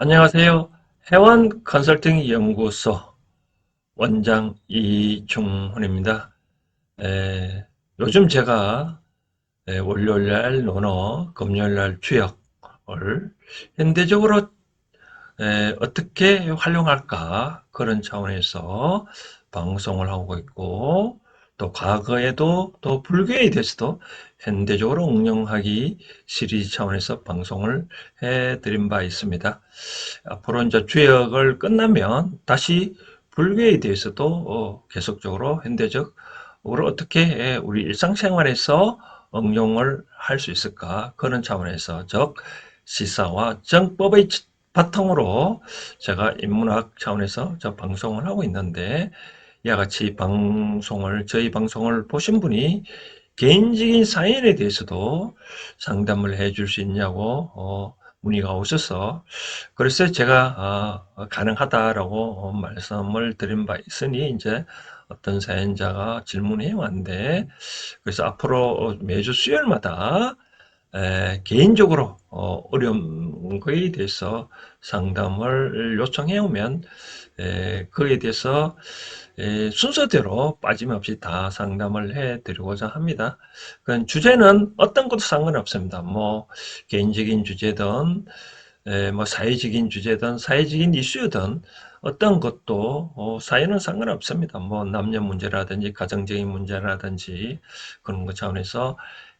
안녕하세요. 해원 컨설팅 연구소 원장 이중훈입니다. 요즘 제가 월요일날 논어, 금요일날 주역을 현대적으로 어떻게 활용할까 그런 차원에서 방송을 하고 있고, 또 과거에도 또 불교에 대해서도 현대적으로 응용하기 시리즈 차원에서 방송을 해드린 바 있습니다. 앞으로 이제 주역을 끝나면 다시 불교에 대해서도 계속적으로 현대적으로 어떻게 우리 일상생활에서 응용을 할 수 있을까 그런 차원에서, 즉 시사와 정법의 바탕으로 제가 인문학 차원에서 저 방송을 하고 있는데, 이와 같이 저희 방송을 보신 분이 개인적인 사연에 대해서도 상담을 해줄 수 있냐고 문의가 오셔서, 그래서 제가 가능하다라고 말씀을 드린 바 있으니, 이제 어떤 사연자가 질문해 왔는데, 그래서 앞으로 매주 수요일마다 개인적으로 어려운 거에 대해서 상담을 요청해 오면 그에 대해서 순서대로 빠짐없이 다 상담을 해 드리고자 합니다. 그 주제는 어떤 것도 상관없습니다. 뭐 개인적인 주제든 뭐 사회적인 주제든 사회적인 이슈든 어떤 것도 사회는 상관없습니다. 뭐 남녀 문제라든지 가정적인 문제라든지 그런 것 차원에서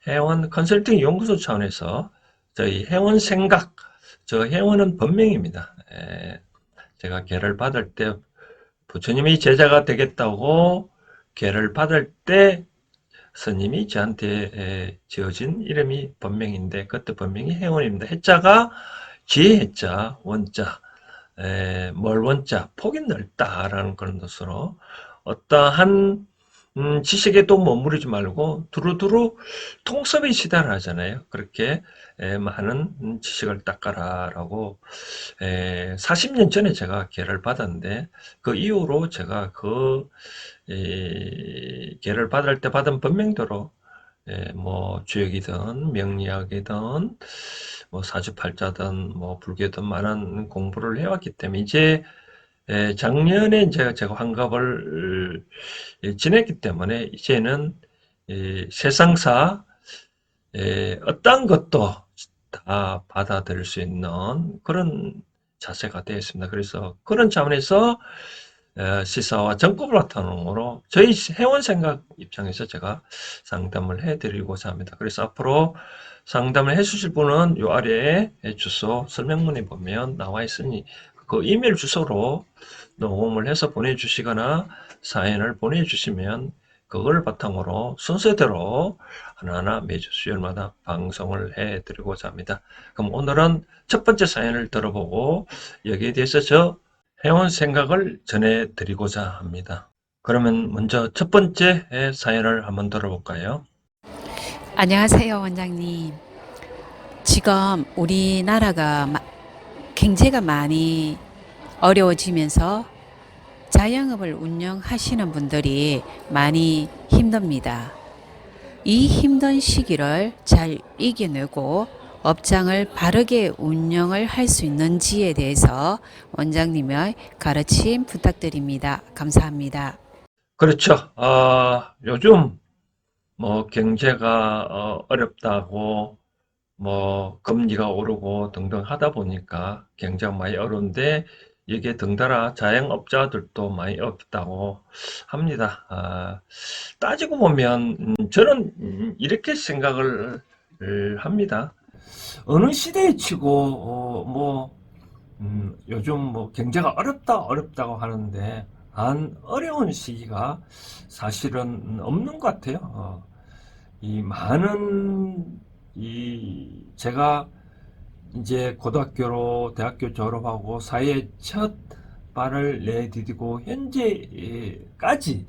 회원 컨설팅 연구소 차원에서 저희 회원 생각, 저 회원은 본명입니다. 제가 계를 받을 때 부처님이 제자가 되겠다고 계를 받을 때 스님이 저한테 지어진 이름이 본명인데, 그때 본명이 회원입니다. 해자가 지혜 해자, 원자, 멀 원자, 폭이 넓다라는 그런 뜻으로, 어떠한 지식에 또 머무르지 말고 두루두루 통섭의 시대를 하잖아요. 그렇게 많은 지식을 닦아라라고 40년 전에 제가 계를 받았는데, 그 이후로 제가 계를 받을 때 받은 법명대로 뭐 주역이든 명리학이든 뭐 사주팔자든 뭐 불교든 많은 공부를 해왔기 때문에, 이제 작년에 제가 환갑을 지냈기 때문에 이제는 세상사 어떤 것도 다 받아들일 수 있는 그런 자세가 되어 있습니다. 그래서 그런 차원에서 시사와 정법을 바탕으로 저희 회원 생각 입장에서 제가 상담을 해드리고자 합니다. 그래서 앞으로 상담을 해주실 분은 요 아래에 주소 설명문에 보면 나와 있으니, 그 이메일 주소로 녹음을 해서 보내주시거나 사연을 보내주시면 그걸 바탕으로 순서대로 하나하나 매주 수요일마다 방송을 해드리고자 합니다. 그럼 오늘은 첫 번째 사연을 들어보고 여기에 대해서 저 회원 생각을 전해드리고자 합니다. 그러면 먼저 첫 번째 사연을 한번 들어볼까요? 안녕하세요, 원장님. 지금 우리나라가 경제가 많이 어려워지면서 자영업을 운영하시는 분들이 많이 힘듭니다. 이 힘든 시기를 잘 이겨내고 업장을 바르게 운영을 할 수 있는지에 대해서 원장님의 가르침 부탁드립니다. 감사합니다. 그렇죠. 요즘 뭐 경제가 어렵다고 뭐 금리가 오르고 등등 하다 보니까 굉장히 많이 어려운데, 이게 덩달아 자영업자들도 많이 어렵다고 합니다. 따지고 보면 저는 이렇게 생각을 합니다. 어느 시대에 치고 뭐 요즘 뭐 경제가 어렵다고 하는데 안 어려운 시기가 사실은 없는 것 같아요. 이 많은 제가 이제 고등학교로 대학교 졸업하고 사회에 첫 발을 내디디고 현재까지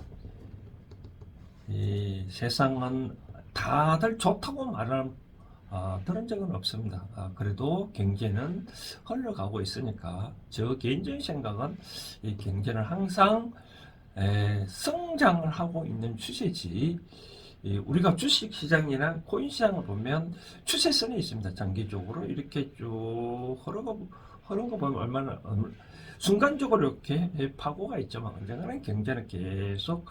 이 세상은 다들 좋다고 말하는 들은 적은 없습니다. 그래도 경제는 흘러가고 있으니까 저 개인적인 생각은 이 경제는 항상 성장을 하고 있는 추세지, 우리가 주식 시장이나 코인 시장을 보면 추세선이 있습니다. 장기적으로 이렇게 쭉 하는 거 보면 순간적으로 이렇게 파고가 있지만 언젠가는 경제는 계속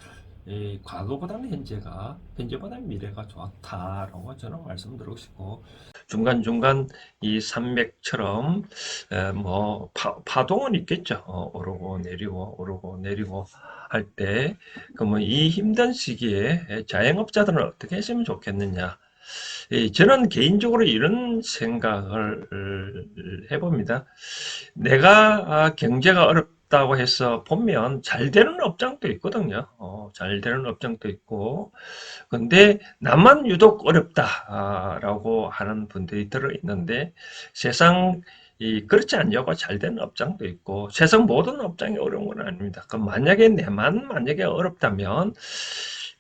과거보다는 현재보다는 미래가 좋다라고 저는 말씀드리고 싶고, 중간중간 이 산맥처럼 뭐 파동은 있겠죠. 오르고 내리고 오르고 내리고 할 때, 그러면 이 힘든 시기에 자영업자들은 어떻게 했으면 좋겠느냐. 저는 개인적으로 이런 생각을 해봅니다. 내가 경제가 어렵다고 해서 보면 잘 되는 업장도 있거든요. 잘 되는 업장도 있고, 근데 나만 유독 어렵다라고 하는 분들이 들어 있는데, 세상 그렇지 않냐고 잘 되는 업장도 있고, 세상 모든 업장이 어려운 건 아닙니다. 그럼 만약에 만약에 어렵다면,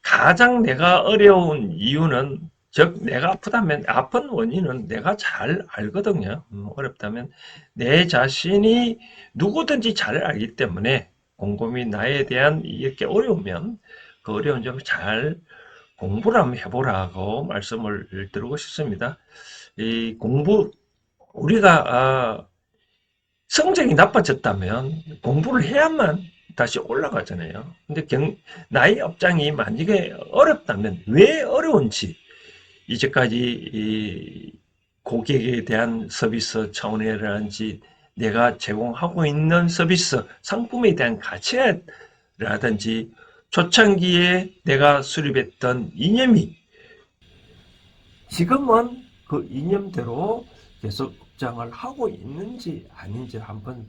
가장 내가 어려운 이유는, 즉 내가 아프다면 아픈 원인은 내가 잘 알거든요. 어렵다면 내 자신이 누구든지 잘 알기 때문에, 곰곰이 나에 대한 이렇게 어려우면 그 어려운 점을 잘 공부를 한번 해보라고 말씀을 드리고 싶습니다. 이 공부, 우리가 성적이 나빠졌다면 공부를 해야만 다시 올라가잖아요. 근데 나의 업장이 만약에 어렵다면 왜 어려운지, 이제까지 이 고객에 대한 서비스 차원이라든지 내가 제공하고 있는 서비스 상품에 대한 가치라든지 초창기에 내가 수립했던 이념이 지금은 그 이념대로 계속 업장을 하고 있는지 아닌지 한번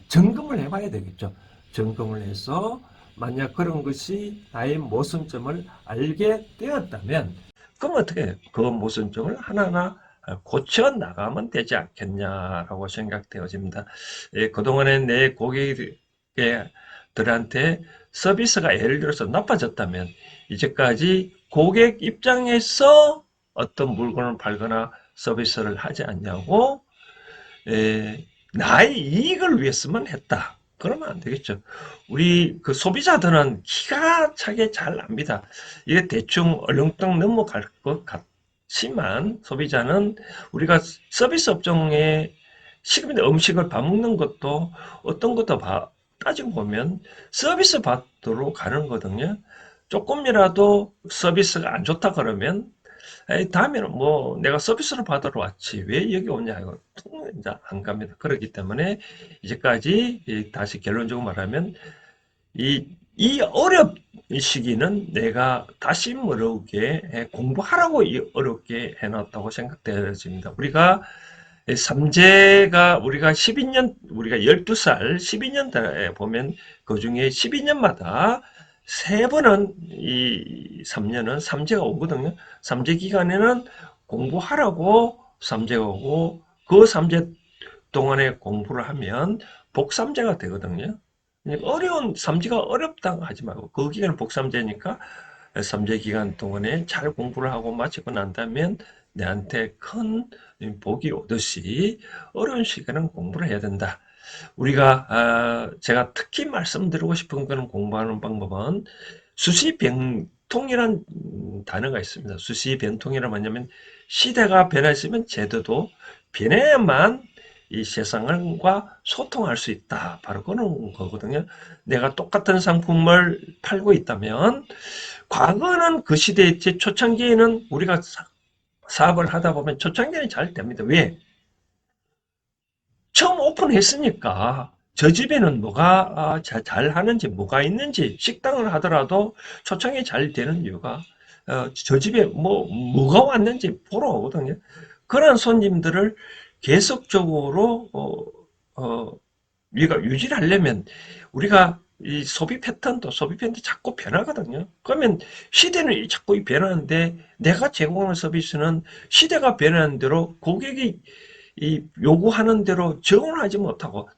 점검을 해봐야 되겠죠. 점검을 해서 만약 그런 것이 나의 모순점을 알게 되었다면, 그럼 어떻게 해요? 그 모순점을 하나하나 고쳐 나가면 되지 않겠냐라고 생각되어집니다. 그동안에 내 고객들한테 서비스가 예를 들어서 나빠졌다면, 이제까지 고객 입장에서 어떤 물건을 팔거나 서비스를 하지 않냐고 나의 이익을 위해서만 했다. 그러면 안 되겠죠. 우리 그 소비자들은 기가 차게 잘 압니다. 이게 대충 얼렁뚱 넘어갈 것 같지만, 소비자는 우리가 서비스 업종에 식품이나 음식을 밥 먹는 것도 어떤 것도 따지고 보면 서비스 받도록 가는 거거든요. 조금이라도 서비스가 안 좋다 그러면, 에이, 다음에는 뭐 내가 서비스를 받으러 왔지 왜 여기 오냐, 이거 이제 안 갑니다. 그렇기 때문에 이제까지 다시 결론적으로 말하면 이 어렵 시기는 내가 다시 어렵게 공부하라고 이 어렵게 해놨다고 생각되어집니다. 우리가 삼재가 우리가 12년, 우리가 12살 12년 에 보면 그 중에 12년마다 세 번은 이 3년은 삼재가 오거든요. 삼재 기간에는 공부하라고 삼재가 오고, 그 삼재 동안에 공부를 하면 복삼재가 되거든요. 어려운 삼재가 어렵다고 하지 말고 그 기간은 복삼재니까 삼재 기간 동안에 잘 공부를 하고 마치고 난다면 내한테 큰 복이 오듯이 어려운 시간은 공부를 해야 된다. 우리가 제가 특히 말씀드리고 싶은 거는, 공부하는 방법은 수시병통이란 단어가 있습니다. 수시병통이란 뭐냐면, 시대가 변했으면 제도도 변해야만 이 세상과 소통할 수 있다. 바로 그런 거거든요. 내가 똑같은 상품을 팔고 있다면, 과거는 그 시대의 초창기에는 우리가 사업을 하다 보면 초창기에는 잘 됩니다. 왜? 처음 오픈했으니까 저 집에는 뭐가 잘 하는지, 뭐가 있는지, 식당을 하더라도 초창기 잘 되는 이유가 저 집에 뭐가 왔는지 보러 오거든요. 그런 손님들을 계속적으로 우리가 유지를 하려면, 우리가 이 소비 패턴도 자꾸 변하거든요. 그러면 시대는 자꾸 변하는데, 내가 제공하는 서비스는 시대가 변하는 대로 고객이 이 요구하는 대로 적응을 하지 못하고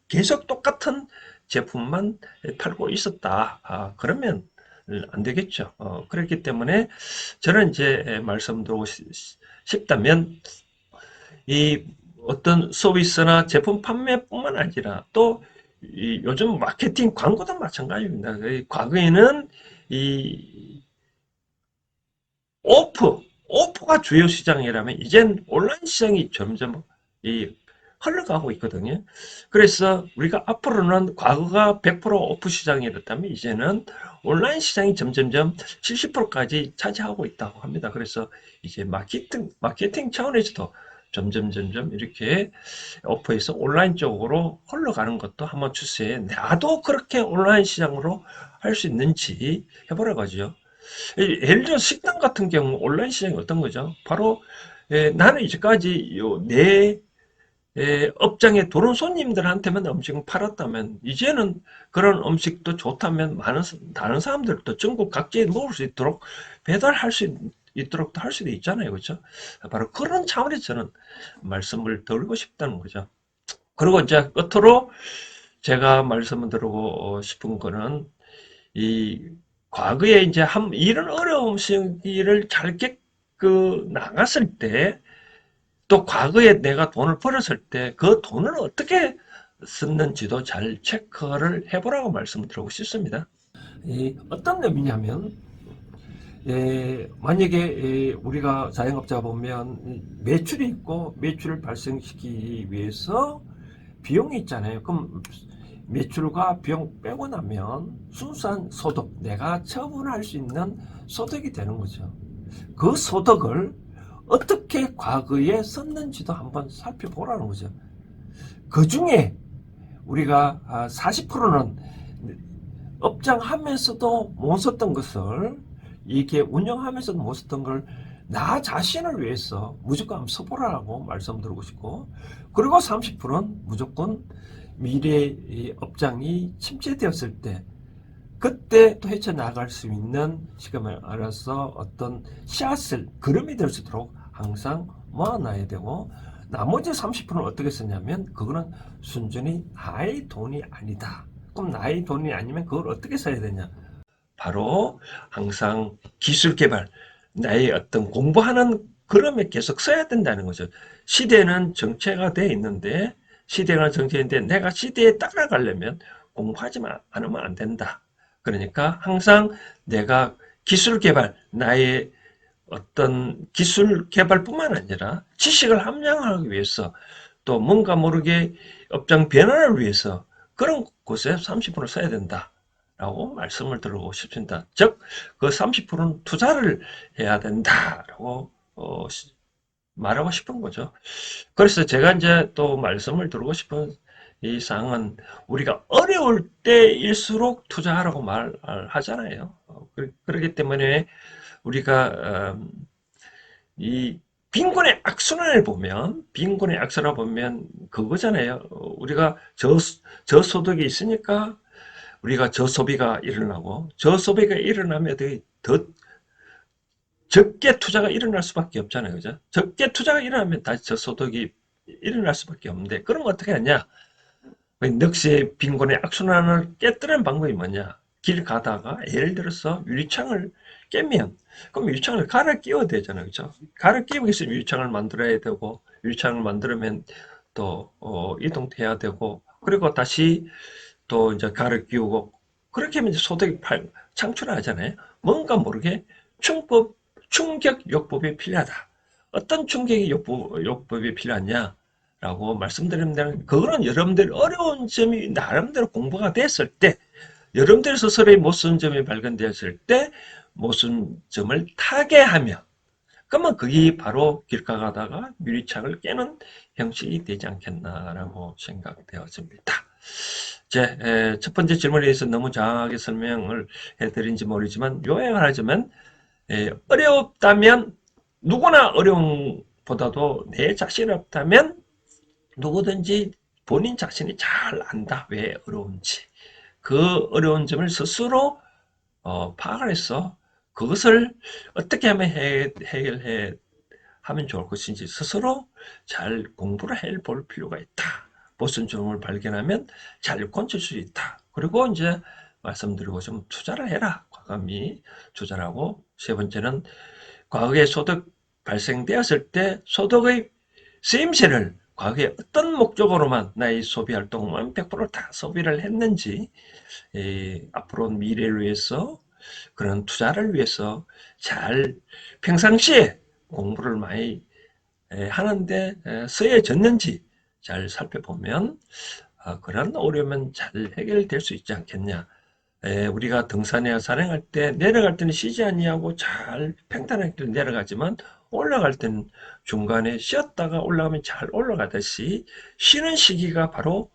계속 똑같은 제품만 팔고 있었다. 그러면 안 되겠죠. 그렇기 때문에 저는 이제 말씀드리고 싶다면, 이 어떤 서비스나 제품 판매뿐만 아니라 또 요즘 마케팅 광고도 마찬가지입니다. 과거에는 이 오프가 주요 시장이라면 이젠 온라인 시장이 점점 이 흘러가고 있거든요. 그래서 우리가 앞으로는 과거가 100% 오프 시장이었다면 이제는 온라인 시장이 점점점 70%까지 차지하고 있다고 합니다. 그래서 이제 마케팅 차원에서도 점점 이렇게 오프에서 온라인 쪽으로 흘러가는 것도 한번 추세에 나도 그렇게 온라인 시장으로 할 수 있는지 해보라고 하죠. 예를 들어 식당 같은 경우 온라인 시장이 어떤 거죠? 바로 나는 이제까지 내 업장에 들어온 손님들한테만 음식을 팔았다면 이제는 그런 음식도 좋다면 많은 다른 사람들도 전국 각지에 먹을 수 있도록 배달할 수 있도록 할 수도 있잖아요, 그렇죠? 바로 그런 차원에서 저는 말씀을 드리고 싶다는 거죠. 그리고 이제 끝으로 제가 말씀을 드리고 싶은 거는 이 과거에 이제 이런 어려움 시기를 잘 나갔을 때 또 과거에 내가 돈을 벌었을 때 그 돈을 어떻게 썼는지도 잘 체크를 해보라고 말씀드리고 싶습니다. 어떤 의미냐면 만약에 우리가 자영업자 보면 매출이 있고 매출을 발생시키기 위해서 비용이 있잖아요. 그럼 매출과 비용 빼고 나면 순수한 소득, 내가 처분할 수 있는 소득이 되는 거죠. 그 소득을 어떻게 과거에 썼는지도 한번 살펴보라는 거죠. 그 중에 우리가 40%는 업장하면서도 못 썼던 것을 이렇게 운영하면서도 못 썼던 걸 나 자신을 위해서 무조건 한번 써보라고 말씀드리고 싶고, 그리고 30%는 무조건 미래의 업장이 침체되었을 때 그때 또 헤쳐나갈 수 있는 시간을 알아서 어떤 씨앗을 걸음이 될 수 있도록 항상 모아놔야 되고, 나머지 30%는 어떻게 쓰냐면 그거는 순전히 나의 돈이 아니다. 그럼 나의 돈이 아니면 그걸 어떻게 써야 되냐? 바로 항상 기술 개발, 나의 어떤 공부하는 그럼에 계속 써야 된다는 거죠. 시대는 정체가 돼 있는데, 시대가 정체인데 내가 시대에 따라가려면 공부하지 않으면 안 된다. 그러니까 항상 내가 기술 개발, 나의 어떤 기술 개발뿐만 아니라 지식을 함양하기 위해서 또 뭔가 모르게 업장 변화를 위해서 그런 곳에 30%를 써야 된다라고 말씀을 드리고 싶습니다. 즉, 그 30%는 투자를 해야 된다라고 말하고 싶은 거죠. 그래서 제가 이제 또 말씀을 드리고 싶은 이 사항은 우리가 어려울 때일수록 투자하라고 말하잖아요. 그렇기 때문에 우리가 이 빈곤의 악순환을 보면 그거잖아요. 우리가 저소득이 있으니까 우리가 저소비가 일어나고 저소비가 일어나면 더 적게 투자가 일어날 수밖에 없잖아요. 그죠? 적게 투자가 일어나면 다시 저소득이 일어날 수밖에 없는데 그럼 어떻게 하냐? 넋의 빈곤의 악순환을 깨뜨리는 방법이 뭐냐? 길 가다가 예를 들어서 유리창을 깨면 그럼 유리창을 갈아 끼워야 되잖아요. 그죠? 갈아 끼우기 위해서 유리창을 만들어야 되고 유리창을 만들면 또 이동해야 되고 그리고 다시 또 이제 갈아 끼우고 그렇게 하면 이제 소득이 창출하잖아요. 뭔가 모르게 충격 요법이 필요하다. 어떤 충격의 요법이 필요하냐? 라고 말씀드리면 그거는 여러분들 어려운 점이 나름대로 공부가 됐을 때 여러분들 스스로의 못쓴 점이 발견되었을 때 못쓴 점을 타개하며 그러면 그게 바로 길가 가다가 유리창을 깨는 형식이 되지 않겠나라고 생각되었습니다. 첫 번째 질문에 대해서 너무 장하게 설명을 해드린지 모르지만 요약을 하자면 어렵다면 누구나 어려움 보다도 내 자신 없다면 누구든지 본인 자신이 잘 안다. 왜 어려운지. 그 어려운 점을 스스로 파악을 해서 그것을 어떻게 하면 해결해 하면 좋을 것인지 스스로 잘 공부를 해볼 필요가 있다. 보선 점을 발견하면 잘 고칠 수 있다. 그리고 이제 말씀드리고 좀 투자를 해라. 과감히 투자를 하고 세 번째는 과거에 소득 발생되었을 때 소득의 쓰임새를 과거에 어떤 목적으로만 나의 소비 활동만 100%다 소비를 했는지 앞으로 미래를 위해서 그런 투자를 위해서 잘 평상시에 공부를 많이 하는데 쓰여졌는지 잘 살펴보면 그런 어려움은 잘 해결될 수 있지 않겠냐. 우리가 등산이나 산행할 때 내려갈 때는 쉬지 아니하고 잘 평탄하게 내려가지만 올라갈 때는 중간에 쉬었다가 올라가면 잘 올라가듯이 쉬는 시기가 바로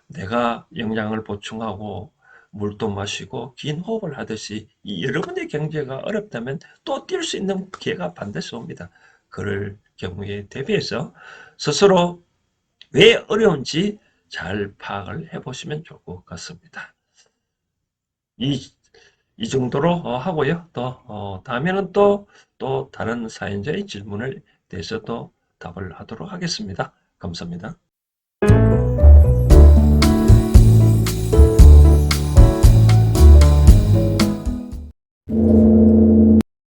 내가 영양을 보충하고 물도 마시고 긴 호흡을 하듯이 여러분의 경제가 어렵다면 또 뛸 수 있는 기회가 반드시 옵니다. 그럴 경우에 대비해서 스스로 왜 어려운지 잘 파악을 해보시면 좋을 것 같습니다. 이, 이 정도로 하고요. 또 다음에는 또 다른 사연자의 질문을 대해서 또 답을 하도록 하겠습니다. 감사합니다.